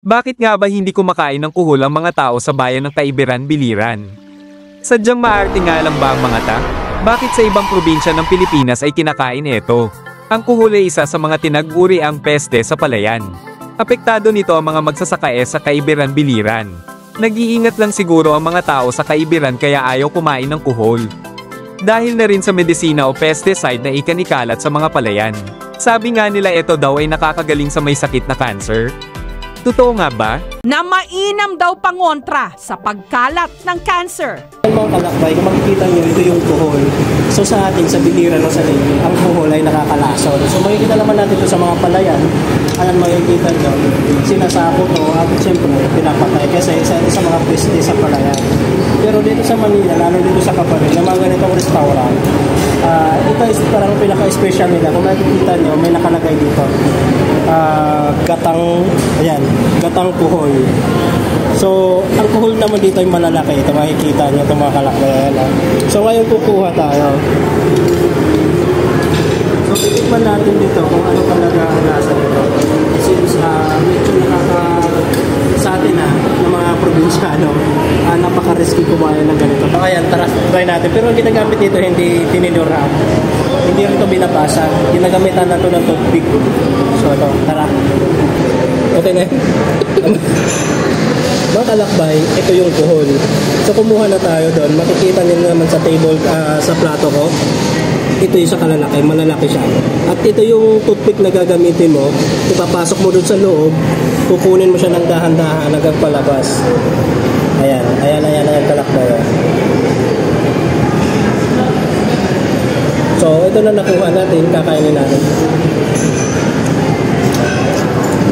Bakit nga ba hindi kumakain ng kuhol ang mga tao sa bayan ng Kaibiran, Biliran? Sadyang maarte nga lang ba ang mga ta? Bakit sa ibang probinsya ng Pilipinas ay kinakain ito? Ang kuhol ay isa sa mga tinag-uri-ang peste sa palayan. Apektado nito ang mga magsasakae sa Kaibiran, Biliran. Nag-iingat lang siguro ang mga tao sa Kaibiran kaya ayaw kumain ng kuhol. Dahil na rin sa medisina o pesticide na ikanikalat sa mga palayan. Sabi nga nila ito daw ay nakakagaling sa may sakit na cancer. Totoo nga ba? Na mainam daw pangontra sa pagkalat ng cancer. Mga kalakbay, kung makikita nyo, ito yung kuhol. So sa atin, sa Biliran o sa Leyte, ang kuhol ay nakakalason. So makikita naman natin ito sa mga palayan. Alam makikita nyo, sinasako to at siyempre pinapatay kasi isa ito sa mga peste sa palayan. Pero dito sa Manila, lalo dito sa Caparal, na mga ganitong restaurant, ito is parang pinaka-special nila. Kung makikita nyo, may nakalagay dito. Gatang kuhol. So, ang kuhol naman dito ay malalaki. Ito makikita nyo, ito mga kalakbayan. So, ngayon kukuha tayo. So, titikman natin dito kung ano talaga ang lasa nito. Since medyo sa atin ng mga probinsyano, napaka-risky kumain ng ganito. So, ayan, tara, try natin. Pero ang ginagamit dito, hindi tinidura. Hindi rin ito binabasa. Ginagamitan na ito ng toothpick. So, ito, tara. Okay na. Mga kalakbay, ito yung kuhol. So, kumuha na tayo doon. Makikita nyo naman sa table, sa plato ko. Ito yung sa kalalaki, malalaki siya. At ito yung toothpick na gagamitin mo. Ipapasok mo doon sa loob. Kukunin mo siya ng dahan-dahan hanggang palabas. Ayan kalakbay. So, ito na nakuha natin, kakainin natin.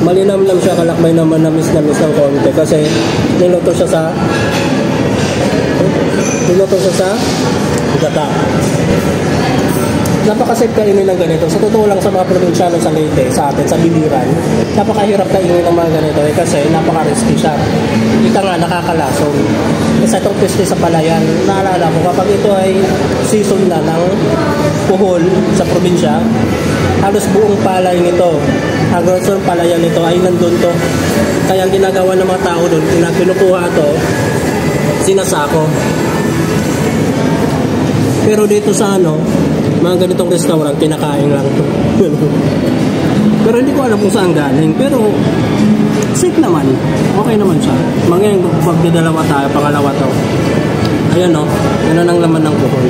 Malinamnam siya, kalakbay naman na miss ng konti kasi niluto siya sa gata. Napaka-safe kainin ng ganito. Sa totoo lang sa mga probinsyano sa Leyte, sa atin, sa Biliran, napakahirap kainin ng mga ganito kasi napaka-risky siya. Ika nga, nakakalasong. Kasi itong peste sa palayan, naalala ko, kapag ito ay season na ng kuhol sa probinsya, halos buong palay nito, hanggang sa palayan nito ay nandun to. Kaya ang ginagawa ng mga tao doon, kinukuha to, sinasako. Pero dito sa mga ganitong restaurant, kinakain lang to. Pero hindi ko alam kung saan galing. Pero safe naman. Okay naman siya. Ngayon, magdadalawa tayo, pangalawa to. Ayan yan ang laman ng kuhol.